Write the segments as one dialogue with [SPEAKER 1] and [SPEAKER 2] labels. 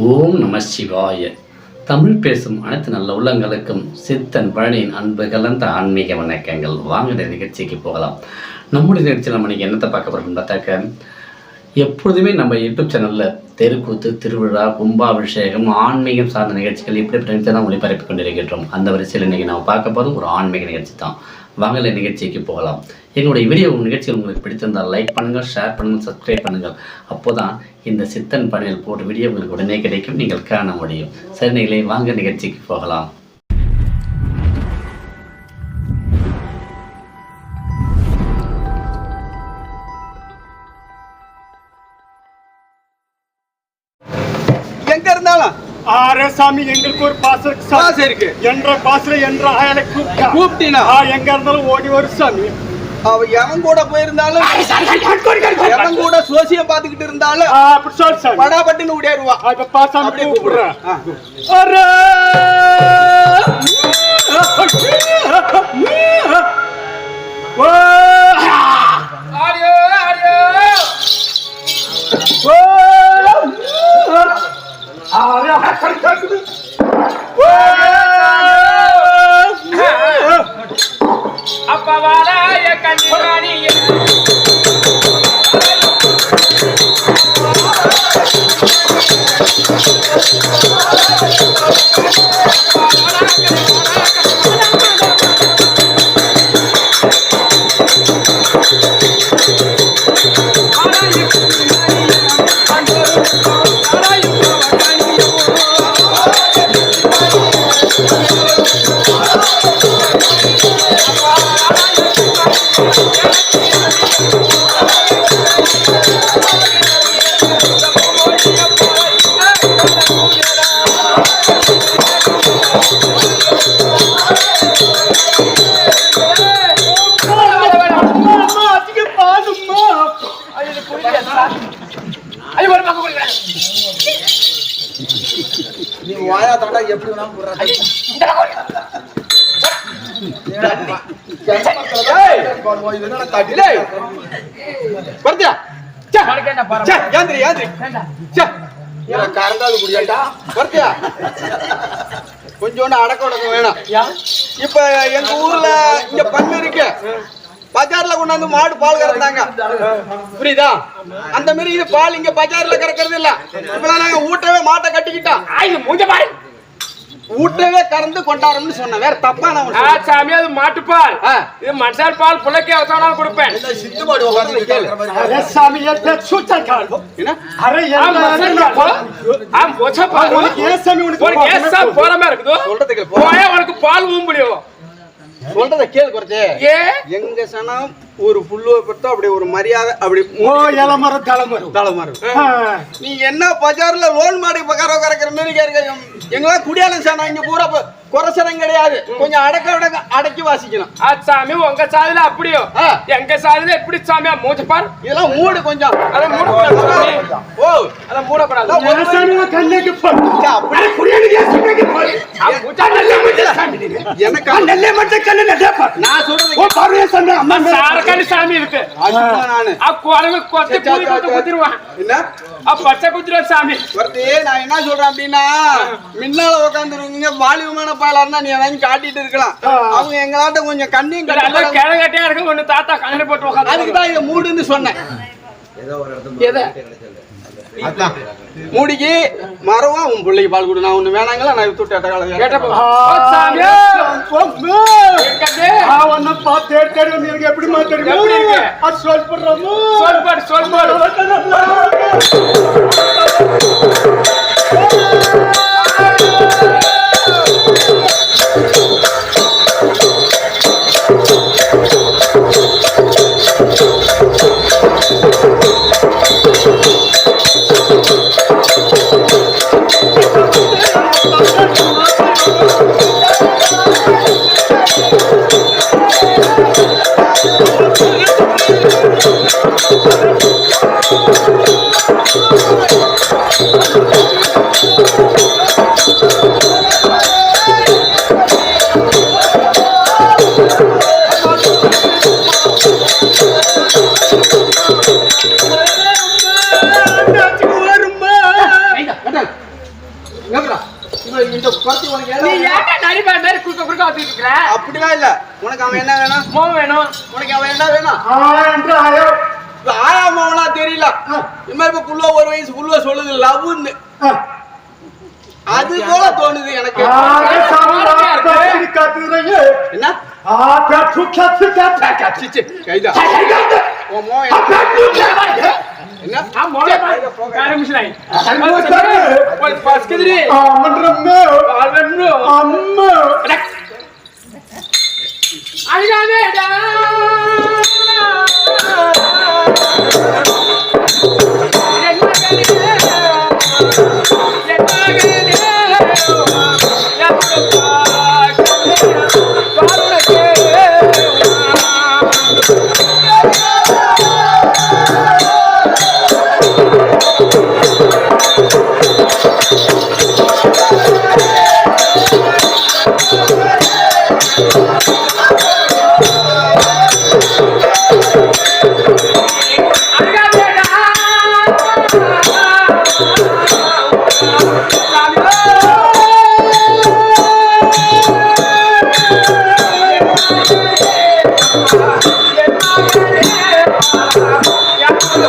[SPEAKER 1] ஓம் நம சிவாய. தமிழ் பேசும் அனைத்து நல்ல உள்ளங்களுக்கும் சித்தன் பழனியின் அன்பு கலந்த ஆன்மீக வணக்கங்கள். வாங்க நிகழ்ச்சிக்கு போகலாம். நம்முடைய நிகழ்ச்சியில் நம்ம இன்றைக்கி என்னத்தை பார்க்க போகிறோம்னு பார்த்தாக்க, எப்பொழுதுமே நம்ம யூடியூப் சேனலில் தெருக்கூத்து, திருவிழா, கும்பாபிஷேகம், ஆன்மீகம் சார்ந்த நிகழ்ச்சிகள் இப்படி நிகழ்ச்சி தான் ஒளிபரப்பி கொண்டிருக்கின்றோம். அந்த வரிசையில் இன்றைக்கி நம்ம பார்க்க போதும் ஒரு ஆன்மீக நிகழ்ச்சி தான். வாங்கலை நிகழ்ச்சிக்கு போகலாம். எங்களுடைய வீடியோ நிகழ்ச்சிகள் உங்களுக்கு பிடித்திருந்தால் லைக் பண்ணுங்கள், ஷேர் பண்ணுங்கள், சப்ஸ்கிரைப் பண்ணுங்கள். அப்போ தான் இந்த சித்தன் பணியில் போட்டு வீடியோ உங்களுக்கு உடனே கிடைக்கும், நீங்கள் காண முடியும். சரிங்களே, வாங்க நிகழ்ச்சிக்கு போகலாம்.
[SPEAKER 2] எங்க இருந்தாலும்
[SPEAKER 3] சாமி எங்களுக்கு ஒரு பாசம் இருக்கு. என்ற பாசல என்ற ஆயலை
[SPEAKER 2] கூப்பிட்டீனா
[SPEAKER 3] எங்க இருந்தாலும் ஓடி வரும் சாமி.
[SPEAKER 2] அவ எவன் கூட போயிருந்தாலும், எவன் கூட சோசியம் பாத்துக்கிட்டு இருந்தாலும்
[SPEAKER 3] அப்படி சொல் சாமி,
[SPEAKER 2] படாபட்டுன்னு ஓடிடுவா.
[SPEAKER 3] இப்ப பாசாமி அப்படியே கூப்பிடுறேன்.
[SPEAKER 2] நீ வாயா தாண்டா எப்படி வேணா கொஞ்சோண்டு அடக்க உடக்க வேணும். இப்ப எங்க ஊர்ல இங்க பண்ணு இருக்கு, பஜார்ல கொண்டாந்து மாடு பால் கறந்தாங்க, புரியுதா? அந்த மாதிரி இது பால் இங்க பஜார்ல கறக்கிறது இல்ல. இப்ப நாங்க ஊட்டவே மாட்டை கட்டிக்கிட்டோம், ஊட்டவே கறந்து கொண்டாடுறோம்னு சொன்னேன். வேற தப்பா நான்
[SPEAKER 3] சாமி, அது மாட்டு பால், இது மனுஷால் பால் பிள்ளைக்கு அவசானம் கொடுப்பேன். உனக்கு பால் ஊம்பிடியும்
[SPEAKER 2] சொல்றத கேள் குறைச்சு. எங்க சனம் ஒரு புல்லுவை பத்தோ அப்படி ஒரு மரியாதை, அப்படி தலைமரம். நீ என்ன பஜார்ல லோன் மாடி கறக்கிற மாதிரி கேட்க. எங்கெல்லாம் குடியாலும் சனம் இங்க பூரா குறைசனம் கிடையாது. கொஞ்சம் அடக்கி வாசிக்கணும்.
[SPEAKER 3] சாமி உங்க சாதில அப்படியோ, எங்க சாதில எப்படி சாமியா மூச்சு பார்.
[SPEAKER 2] இதெல்லாம் மூடு கொஞ்சம்,
[SPEAKER 3] அதை மூடக்கூடாது.
[SPEAKER 2] ஓ அதை மூடக்கூடாது. நான் சொல்றது
[SPEAKER 3] சாமி இருக்கு.
[SPEAKER 2] நான் என்ன சொல்றேன் அப்படின்னா, முன்னால உட்காந்துருவீங்க வாலிபமான பாலாருன்னா நீ வாங்கி காட்டிட்டு இருக்கலாம். அவங்க எங்களாட்ட கொஞ்சம் கண்ணியும்
[SPEAKER 3] கிழக்கட்டியா இருக்கு, ஒண்ணு தாத்தா கண்ணு போட்டு உட்காந்து.
[SPEAKER 2] அதுக்குதான் இதை மூடுன்னு சொன்னேன். மூடிக்கு மரவா உன் பிள்ளைக்கு பால் கொடு. நான் ஒண்ணு வேணாங்களா, நான் விட்டு எப்படி
[SPEAKER 3] மாத்திரம்
[SPEAKER 4] கேக்குற
[SPEAKER 2] அப்படிலாம் இல்ல. உனக்கு அவன் என்ன வேணும்?
[SPEAKER 4] மோம் வேணும்.
[SPEAKER 2] உனக்கு அவன் என்ன வேணும்?
[SPEAKER 3] என்று ஆயோ
[SPEAKER 2] இப்ப ஆயா மாவனா தெரியல. இந்த மாதிரி இப்ப புள்ள ஒரு வயசு புள்ள சொல்லுது லவ்னு. அது போல தோணுது எனக்கு. என்ன? சிச்சி, கைதா. உன் மோன் என்ன?
[SPEAKER 4] ஆ மோளே காரமிஷனாய் ஒரு பஸ்கதிரி ஆல்வென்னு
[SPEAKER 3] அம்மா
[SPEAKER 4] அழகாவேடா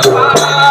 [SPEAKER 4] Bye.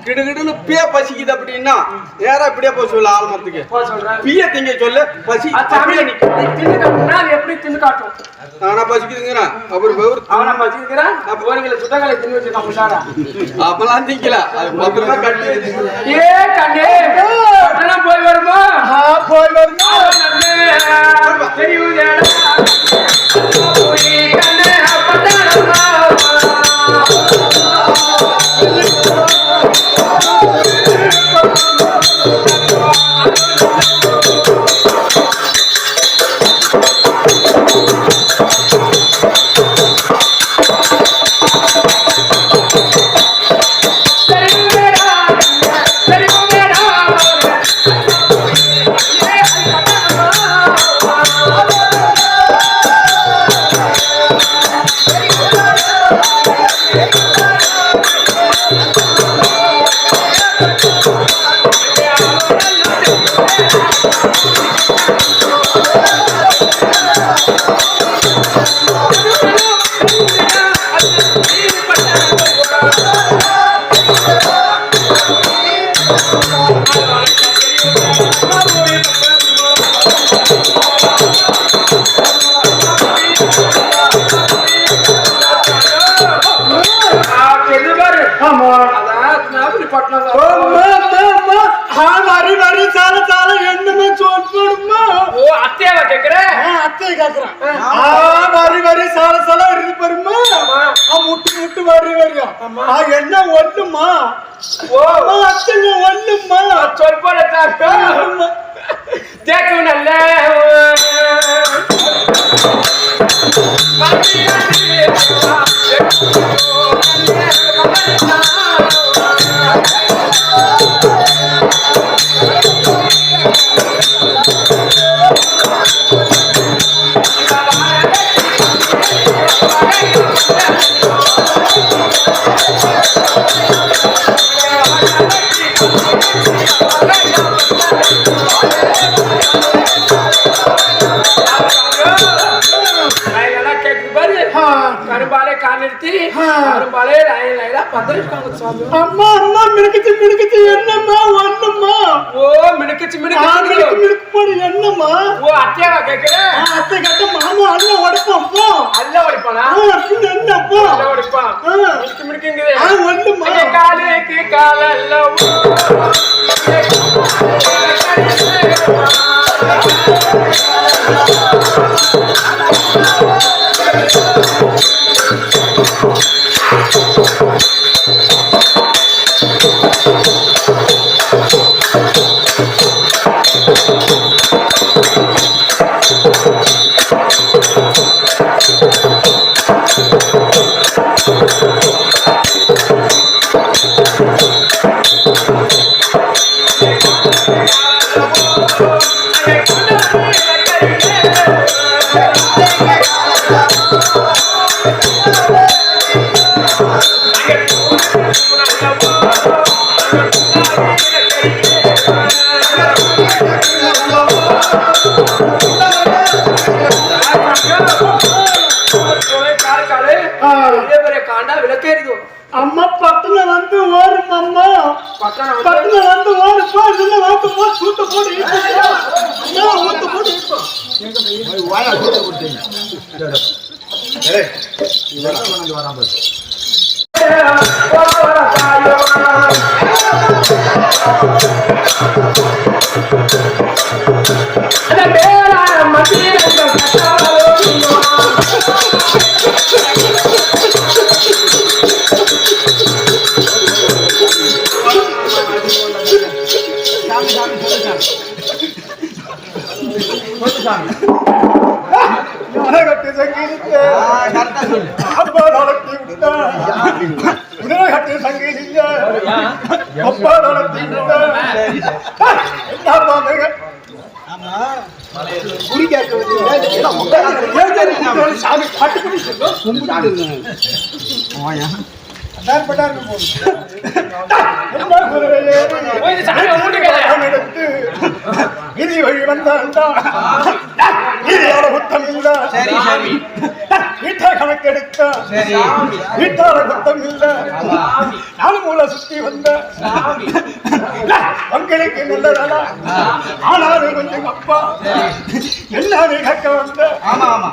[SPEAKER 2] கிடுகிடுன்னு பே பசிக்குது அப்படின்னா நேரா இப்படியே போய் சொல்லு ஆலமரத்துக்கு பீய திங்க சொல்லு பசி
[SPEAKER 4] எப்படி தின்னு காட்டும்
[SPEAKER 2] நானா பசிக்குதுங்கிறேன் அப்புறம்
[SPEAKER 4] அவனா பசிக்குதுங்கிறான் போனீங்களா சுத்தங்களை தின்னு வச்சிருக்கான்
[SPEAKER 2] அப்பெல்லாம் திங்கல அது மொத்தமா கட்டி
[SPEAKER 4] ஏ கண்ணே போய் வருமா
[SPEAKER 3] போய் வருமா
[SPEAKER 4] தெரியும்
[SPEAKER 3] என்ன ஒண்ணுமா ஒண்ணுமா
[SPEAKER 4] சொல்பட தேக்கும் நல்ல கரும்பாலே காணிருத்தி கரும்பாலே லைலா பந்தரிக்காங்க சுவாமி
[SPEAKER 3] அம்மா அம்மா மினுக்குச்சு மினுக்குச்சு என்னம்மா ஒண்ணுமா
[SPEAKER 4] ஓ மினுக்குச்சு மினுக்குச்சு
[SPEAKER 3] மினுக்கு போடு என்னம்மா
[SPEAKER 4] ஓ அத்தையாவா கேக்குற
[SPEAKER 3] அத்தை கட்ட மாமா அல்ல உடைப்பான் போ
[SPEAKER 4] அல்ல உடைப்பானா
[SPEAKER 3] என்ன போ
[SPEAKER 4] அல்ல உடைப்பான் மினுக்கு மினுக்குங்குதே
[SPEAKER 3] ஒண்ணுமா
[SPEAKER 4] காலுக்கு காலல்ல
[SPEAKER 3] அம்மா பக்கத்துல வந்து ஓடும் அம்மா பக்கத்துல வந்து ஓடு போட்டு போ சூட்டு போட்டு ஊத்து போட்டு இது வழி வந்தாண்டா இதோட குத்தம் இல்ல வீட்டா கணக்கெடுத்த வீட்டால குத்தம் இல்ல நாலு மூல சுத்தி வந்த உங்களுக்கு நல்லதானா ஆனாலும் கொஞ்சம் அப்பா எல்லாரும் கக்க வந்த
[SPEAKER 2] ஆமா ஆமா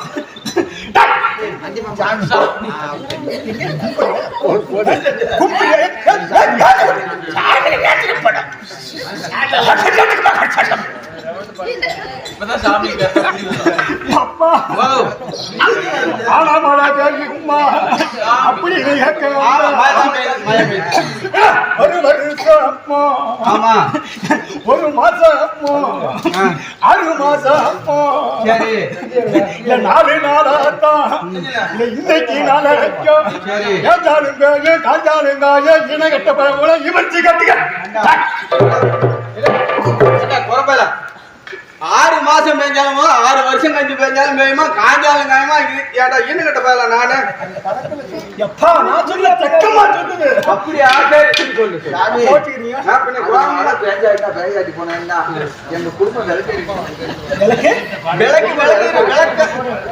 [SPEAKER 3] அப்படி ஒரு வருஷம் அப்போ ஒரு மாசம் அப்போ 6 மாசம் அப்போ 4 நாளாத்தான் இன்னைக்கு நாள வைக்கும் ஏஞ்சாலுங்க காஞ்சாலுங்க இன கட்ட போல இவர்ச்சி கட்டுங்க
[SPEAKER 2] 6 மாசம் பெஞ்சாலும் 6 வருஷம் கஞ்சி பெஞ்சாலும் பெய்யுமா காஞ்சாலும் காயமா ஏடா இன்னும் கட்ட போயல நானு
[SPEAKER 3] எப்பா நான் சொல்ல தக்கமா சொல்லுது
[SPEAKER 2] அப்படியே ஆசை சொல்லு
[SPEAKER 5] சாமி
[SPEAKER 3] போட்டுக்கிறியா
[SPEAKER 5] அப்பனே குவாமல பேஞ்சாயிட்டா பேயாட்டி போனேன்னா எங்க குடும்பம் விளக்கு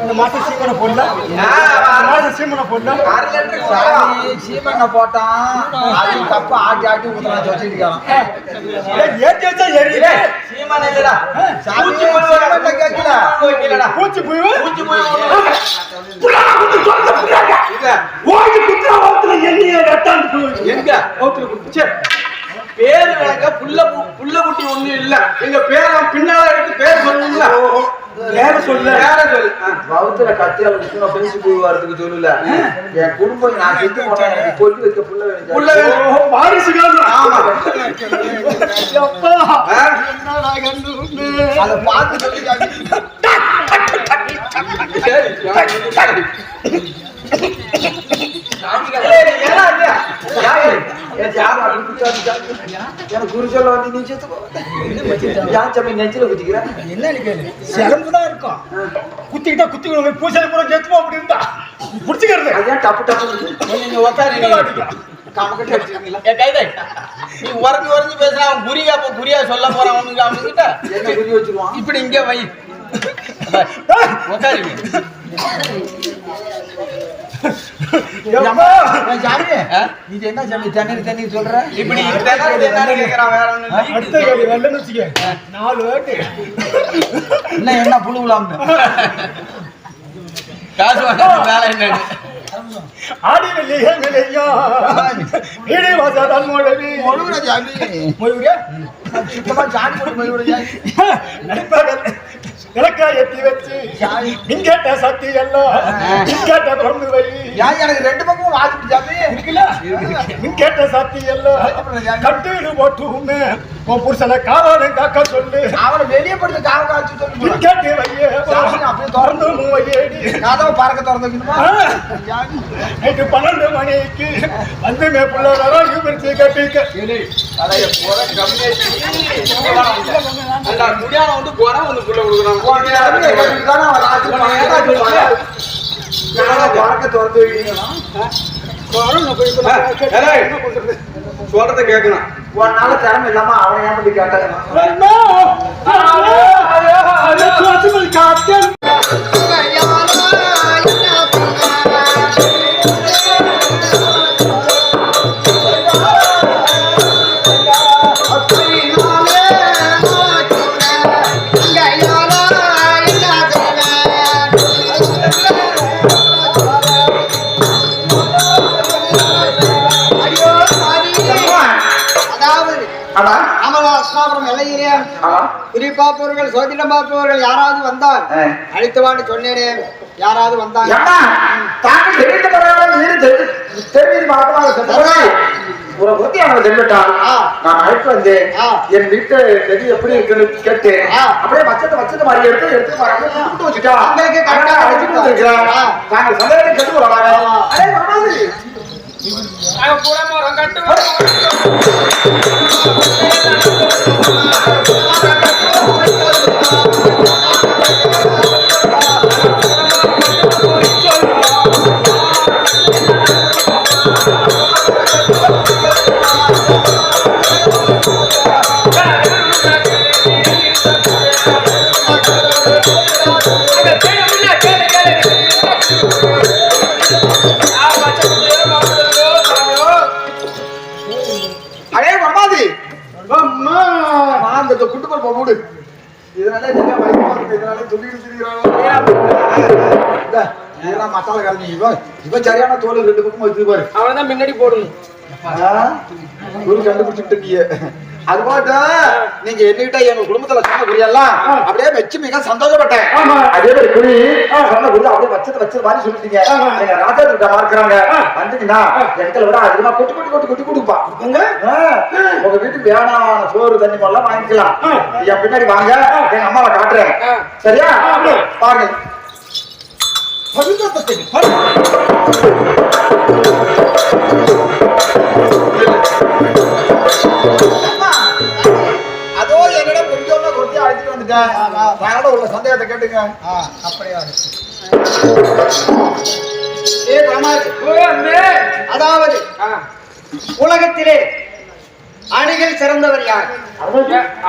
[SPEAKER 3] இந்த மாசம் சீமனை போடல மாசம் சீமனை போடல
[SPEAKER 2] 1/2 லிட்டர்
[SPEAKER 5] சாமி சீமனை போட்டான் அது தப்பா ஆட்டி ஆட்டி ஊத்துறான் சொல்லிட்டு இருக்கான்
[SPEAKER 3] ஏத்தேச்சா எரியல
[SPEAKER 2] சீமானே இல்லடா
[SPEAKER 5] சாமி சீமனை கேக்கல
[SPEAKER 2] இல்லடா
[SPEAKER 3] பூச்சி போய்
[SPEAKER 2] புறா குத்து சொல்ல புறாங்க இல்ல
[SPEAKER 3] ஓடி குத்துற வாத்துல எண்ணிய ரட்டாந்து போய்
[SPEAKER 2] எங்க ஓத்துல குத்து பேர் விளக்க புள்ள குட்டி ஒண்ணு இல்ல எங்க பேர பின்னால எடுத்து பேர் சொல்லுங்க
[SPEAKER 3] வேற சொல்ல
[SPEAKER 5] பௌத்தல கத்தியால குத்துன பேசி போய் வரதுக்கு சொல்லல என் குடும்பம் நான் செத்து போனேன் கொல்லி வைக்க புள்ள வேணும்
[SPEAKER 3] வாரிசுகள்
[SPEAKER 2] ஆமா
[SPEAKER 3] அப்பா என்னடா கண்ணு
[SPEAKER 5] அத பார்த்து சொல்லிட்டாங்க குருசோல வந்து நீ செத்து நெஞ்சில குத்திக்கிற
[SPEAKER 3] என்ன கேளு சிலம்புதான் இருக்கும் குத்திக்கிட்டா குத்திக்கணும் பூசை பூரா கேத்துமா அப்படி இருந்தா புடிச்சுக்கிறது
[SPEAKER 5] அதான் டப்பு டப்பு
[SPEAKER 2] நீங்க உட்காருங்க கமக்கட்ட அடிச்சிருக்கீங்களா ஏ கைதை நீ உரஞ்சு பேசுற அவன் குறியா சொல்ல போறான் அவனுக்கு அவனுக்கிட்ட
[SPEAKER 5] என்ன குறி வச்சிருவான்
[SPEAKER 2] இப்படி இங்கே வை உட்காருங்க
[SPEAKER 5] சாமி நீ என்ன சாமி தண்ணி சொல்ற
[SPEAKER 2] இப்படி திணறு கேக்குறான் வேற ஒண்ணு
[SPEAKER 3] அடுத்த கேள்வி வெள்ளன்னு வச்சுக்க 4 வாட்டி
[SPEAKER 5] என்ன என்ன புழுவலாம்னு
[SPEAKER 2] காசு வாங்க வேலை என்ன
[SPEAKER 3] ஆடி வெள்ளையா வீடு வாசா தான் மொழி
[SPEAKER 5] மொழுகுற சாமி
[SPEAKER 3] மொழியா
[SPEAKER 5] சுத்தமா சாமி போட்டு மொழுகுற சாமி
[SPEAKER 3] நடிப்பாக எனக்கா எத்தி வச்சு இங்கேட்ட சக்தி எல்லாம் இங்கேட்ட திறந்து வை
[SPEAKER 5] எனக்கு 2 பக்கம்
[SPEAKER 3] கேட்ட சாத்தி எல்லாம் கட்டுடு போட்டு உன் புருஷனை காவாடு காக்க சொல்லு.
[SPEAKER 5] அவனை வெளியே படுத்து காவ காய்ச்சி சொல்லு.
[SPEAKER 3] கேட்டு வையே
[SPEAKER 5] அப்படியே திறந்து
[SPEAKER 3] வையேடி
[SPEAKER 5] கதவை பறக்க திறந்து வைக்கணுமா?
[SPEAKER 3] நைட்டு 12 மணிக்கு வந்து மேப்புள்ள வராங்க கட்டிக்க.
[SPEAKER 2] முடியாத வந்து போறா வந்து புள்ள கொடுக்குறாங்க.
[SPEAKER 5] பறக்க திறந்து வைக்கணும்.
[SPEAKER 2] சொல்றத கேட்கணும்.
[SPEAKER 5] உன்னால திறமை இல்லாம அவனை ஏன் பண்ணி கேட்டாங்க?
[SPEAKER 2] குறிப்பாப்பவர்கள் சோதிடம் பார்ப்பவர்கள் யாராவது வந்தால் அழித்துவான்னு சொன்னேனே, யாராவது வந்தாங்க
[SPEAKER 5] நான் அழைத்து வந்தேன். என் வீட்டு செடி எப்படி இருக்குன்னு கேட்டு அப்படியே வச்சது மாதிரி எடுத்து எடுத்து வச்சுட்டா அழைச்சிட்டு இருக்கிறேன். நாங்கள் சந்தேகத்தை கேட்டு வராங்க. சரியான தோல் 2 பக்கம் வச்சு பாரு.
[SPEAKER 4] அவன்தான் முன்னாடி போடணும்.
[SPEAKER 5] கண்டுபிடிச்சுட்டு அது போட்டு நீங்க என்னகிட்ட எங்க குடும்பத்துல சொன்ன குறியெல்லாம் அப்படியே வச்சு மிக சந்தோஷப்பட்டேன். அதே மாதிரி குறி சொன்ன குறி அப்படியே வச்சது மாதிரி சொல்லிட்டீங்க. எங்க ராஜா கிட்ட பார்க்கிறாங்க வந்தீங்கன்னா எங்களை விட அதிகமா கொட்டி கொடுப்பா. உங்க வீட்டுக்கு வேணாம் சோறு தண்ணி எல்லாம் வாங்கிக்கலாம். என் பின்னாடி வாங்க, எங்க அம்மாவை காட்டுறேன். சரியா? பாருங்க. அதோ என்னிடம் கொஞ்சம் கொத்தி அழைச்சிட்டு வந்துட்டேன். உள்ள சந்தேகத்தை கேட்டுங்க. அப்படியா?
[SPEAKER 2] அதாவது உலகத்திலே அழகில் சிறந்தவர் யார்?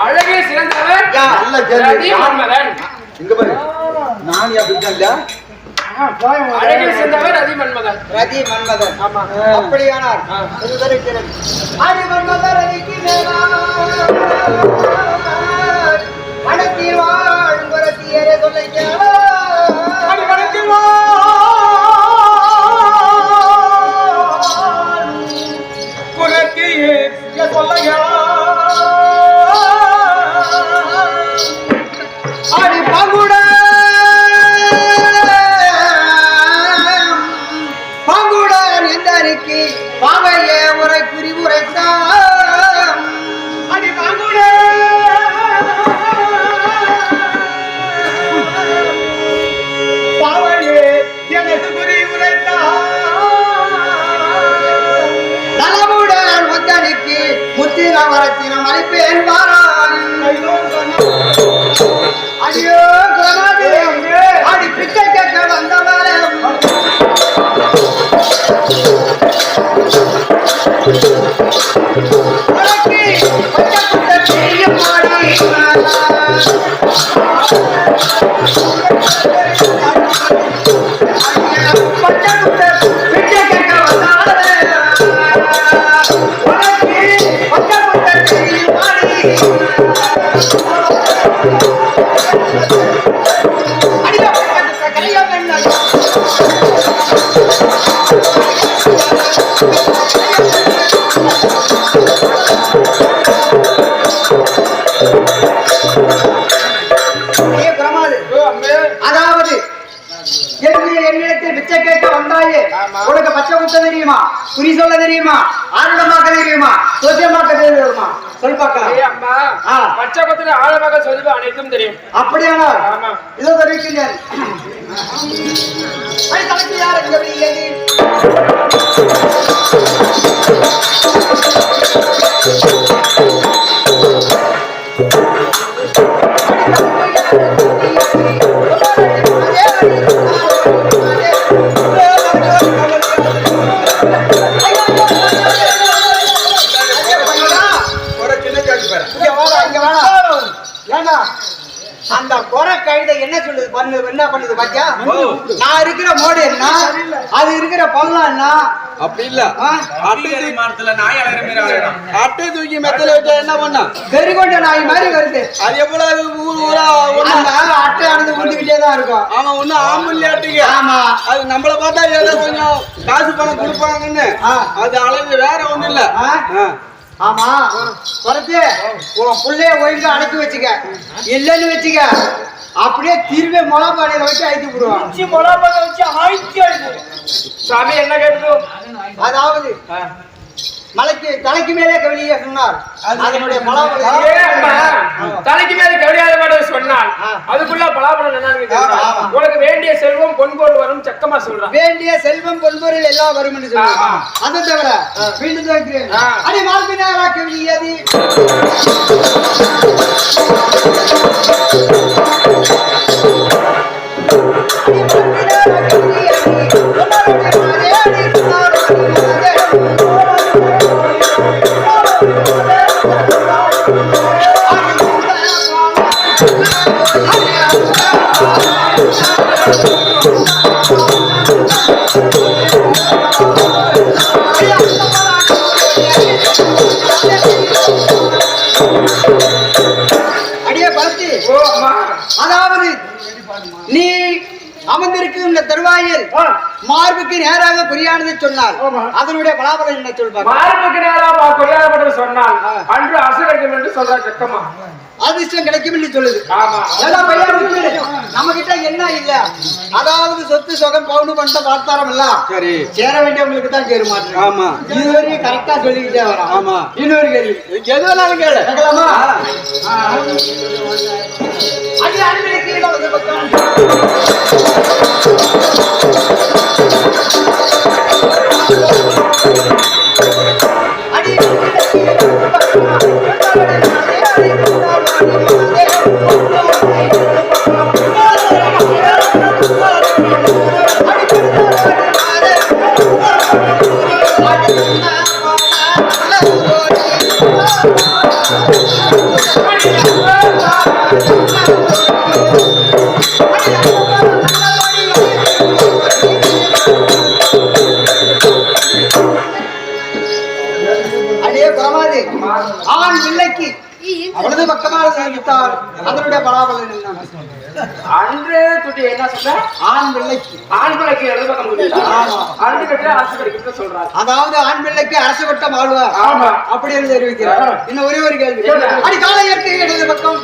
[SPEAKER 4] அழகில் சிறந்தவர்
[SPEAKER 5] நல்ல கேள்வி. இங்க பாரு, நான் அப்படின்னா
[SPEAKER 4] அழகில் சிறந்தவர் ரதி மன்மதன்.
[SPEAKER 2] ரதி மன்மதன். அப்படியானார் மனத்தில் வாழும் வரத்தியரே சொல்லை பாவையே உரை குறி உரைத்தான். அடி பாங்குட பாவையே எனக்கு குறி உரைத்தான். நலமுடன் முத்தனுக்கு முத்தின வரத்தினம் அளிப்பேன் வாரான். அடியோ அடி பிச்சை கேட்க வந்தவன்
[SPEAKER 3] பிரகலாதே, உனக்கு பச்சை குத்த தெரியுமா, குறி சொல்ல தெரியுமா, ஆருடமாக்க தெரியுமா, சோசியமாக்க தெரியுமா? சொல் பார்க்கலாம்.
[SPEAKER 4] அம்மா பச்சை குத்துல ஆழமாக சொல்லுது அனைத்தும் தெரியும்.
[SPEAKER 3] அப்படியானா
[SPEAKER 4] ஆமா.
[SPEAKER 3] இதோ தெரிவிக்கிறேன். தலைக்கு யார் அந்த குறை கழுதை என்ன சொல்லுது என்ன பண்ணுது பாத்தியா? நான் இருக்கிற மோடு என்ன, அது இருக்கிற பள்ளம் என்ன?
[SPEAKER 2] அப்படி இல்ல, அட்டை தூக்கி மெத்தல வச்சா என்ன பண்ண?
[SPEAKER 3] வெறிகொண்ட நாய் மாதிரி வருது.
[SPEAKER 2] அது எவ்வளவு ஊர் ஊரா
[SPEAKER 3] அட்டை ஆனது கொண்டுகிட்டே தான் இருக்கும்.
[SPEAKER 2] ஆமா, ஒண்ணு ஆம்பல் அட்டைங்க.
[SPEAKER 3] ஆமா,
[SPEAKER 2] அது நம்மள பார்த்தா ஏதோ கொஞ்சம் காசு பணம் கொடுப்பாங்கன்னு, அது அளவு வேற ஒண்ணு இல்ல.
[SPEAKER 3] ஆமா, வரது உன் புள்ளைய ஒழுங்கா அடக்கி வச்சுக்க. இல்லன்னு வச்சுக்க, அப்படியே திருவே மொளப்பாடையில வச்சு அழைத்து விடுவான்.
[SPEAKER 4] மொளப்பாடை வச்சு ஆயிடுச்சு. சாமி என்ன கேட்கும்?
[SPEAKER 3] அதாவது மலைக்கு தலைக்கு மேலே கவிழிய சொன்னார். அதனுடைய பலாபலம்
[SPEAKER 4] தலைக்கு மேலே கவிழியாத மாட்டது சொன்னால் அதுக்குள்ள பலாபலம் என்னன்னு உனக்கு வேண்டிய செல்வம் பொன்பொருள் வரும் சக்கமா சொல்றான்.
[SPEAKER 3] வேண்டிய செல்வம் பொன்பொருள் எல்லாம் வரும் என்று சொல்றான். அதை தவிர மீண்டும் கேட்கிறேன், அடி மார்பினாரா கவிழியது அடியே பார்த்து, அதாவது நீ அமர்ந்திருக்கும் இந்த தருவாயில் மார்புக்கு நேராக குறியானது சொன்னால் அதனுடைய பலாபலம் என்ன சொல்வாங்க?
[SPEAKER 4] மார்புக்கு நேராக குறியானது சொன்னால் அன்று அசுரகம் என்று சொல்ற சக்கமா
[SPEAKER 3] அதிர்ஷ்டம் கிடைக்கும் என்று சொல்லுது. நம்ம கிட்ட என்ன இல்ல, அதாவது சொத்து சொகம் பவுனு பண்ட பார்த்தாரம் எல்லாம்
[SPEAKER 2] சரி
[SPEAKER 3] சேர வேண்டியவங்களுக்கு தான் சேர மாட்டேன்.
[SPEAKER 2] ஆமா,
[SPEAKER 3] இதுவரையும் கரெக்டா சொல்லிக்கிட்டே வரோம்.
[SPEAKER 2] ஆமா,
[SPEAKER 3] இன்னொரு கேள்வி
[SPEAKER 2] எது வேணாலும் கேளு.
[SPEAKER 3] கேட்கலாமா? அடி அன்புக்கு இடது பக்கம் அடி அடியே பிரமாதி, ஆண் பிள்ளைக்கு அவளது பக்கமாக சேர்த்தால் அதனுடைய பலாபலம் என்ன?
[SPEAKER 4] அன்று துட்டி என்ன சொல்ற?
[SPEAKER 3] ஆண் பிள்ளைக்கு
[SPEAKER 4] இடது பக்கம் அன்று கட்ட அரசு கிடைக்கும் சொல்றாரு.
[SPEAKER 3] அதாவது ஆண் பிள்ளைக்கு அரசு பட்டம் ஆழ்வார்.
[SPEAKER 4] ஆமா,
[SPEAKER 3] அப்படி என்று தெரிவிக்கிறார். இன்னும் ஒரே ஒரு கேள்வி, அடி காலை ஏற்று இடது பக்கம்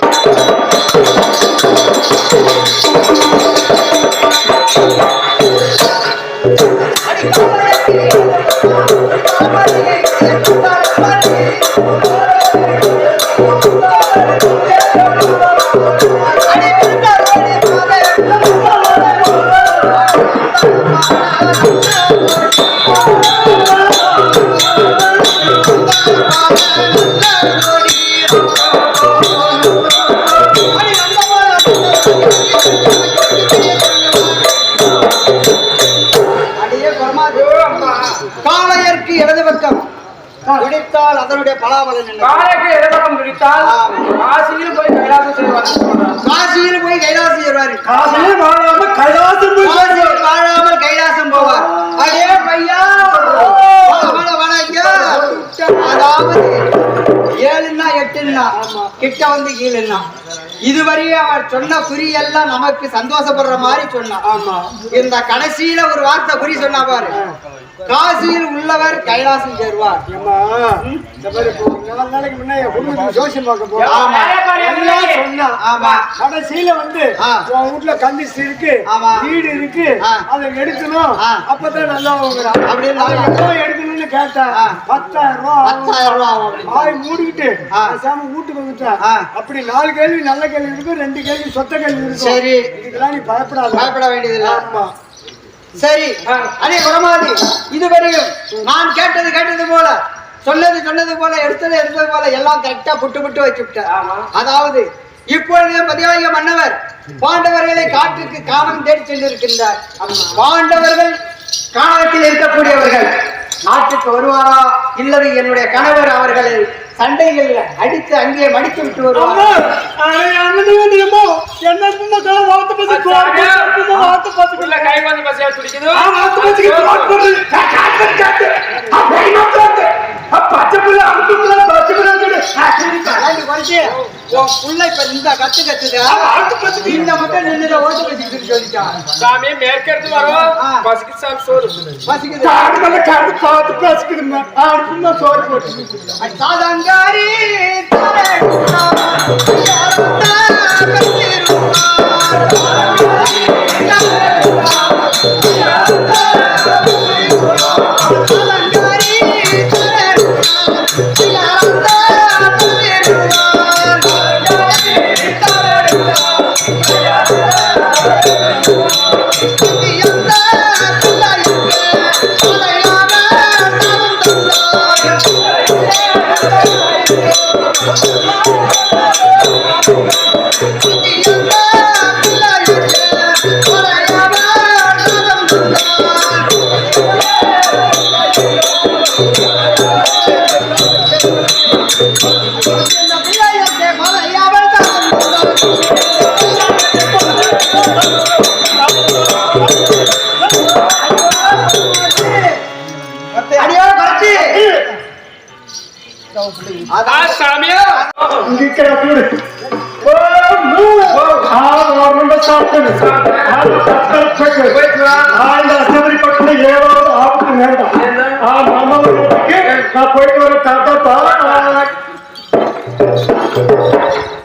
[SPEAKER 3] காளையருக்கு இடது பக்கம் பிடித்தால் அதனுடைய பலாபலன் என்ன?
[SPEAKER 4] காளைக்கு இடது பக்கம் பிடித்தால் காசியில் போய் கைலாசம் செய்வார்.
[SPEAKER 3] காசியில் போய் கைலாசம் செய்வார்.
[SPEAKER 5] காசியில் வாழாமல் கைலாசம்
[SPEAKER 3] வாழாமல் கைலாசம் போவார். அடே பையா, அதாவது 7ன்னா 8ன்னா கிட்ட வந்து கீழன்னா இதுவரையும் அவர் சொன்ன குறி எல்லாம் நமக்கு சந்தோஷப்படுற மாதிரி சொன்னான். இந்த கடைசியில ஒரு வார்த்தை குறி சொன்னா பாரு,
[SPEAKER 2] காசியில் உள்ளவர் கைலாசம் சேருவார்.
[SPEAKER 3] ஏம்மா, இந்த மாதிரி இப்போ 4 நாளைக்கு முன்ன என் குடும்பத்துக்கு ஜோசியம் பார்க்க போறோம்.
[SPEAKER 2] ஆமா.
[SPEAKER 3] எல்லாம் சொன்னா.
[SPEAKER 2] ஆமா.
[SPEAKER 3] கடைசியில வந்து உன் வீட்டுல கந்திச்சு இருக்கு,
[SPEAKER 2] ஆமா.
[SPEAKER 3] வீடு இருக்கு, அதை எடுக்கணும், அப்பதான் நல்லா
[SPEAKER 2] அப்படின்னு
[SPEAKER 3] எப்போ எடுக்கணும்னு கேட்டேன். 10,000 ரூபாய் ஆய் மூடிக்கிட்டு பேசாம வீட்டுக்கு வந்துட்டேன். அப்படி 4 கேள்வி நல்ல கேள்வி இருக்கும், 2 கேள்வி சொத்த கேள்வி இருக்கும்.
[SPEAKER 2] சரி,
[SPEAKER 3] இதுக்கெல்லாம் நீ பயப்பட
[SPEAKER 2] வேண்டியதில்லை.
[SPEAKER 3] ஆமா.
[SPEAKER 2] சரி, அதே குரமாதி இதுவரையும் நான் கேட்டது போல, சொன்னது போல, எடுத்தது போல எல்லாம் கரெக்டா புட்டு வச்சுட்டேன். அதாவது இப்பொழுது பதிவாகிய மன்னவர் பாண்டவர்களை காட்டுக்கு காமம் தேடி சென்றிருக்கின்றார். பாண்டவர்கள் காணகத்தில் இருக்கக்கூடியவர்கள் நாட்டுக்கு வருவாரா இல்லது என்னுடைய கணவர் அவர்களை சண்டைகள் அடித்து அங்கே மடித்து விட்டு வருவார். சாதங்காரி
[SPEAKER 3] పక్కన ఏదో ఆపుకు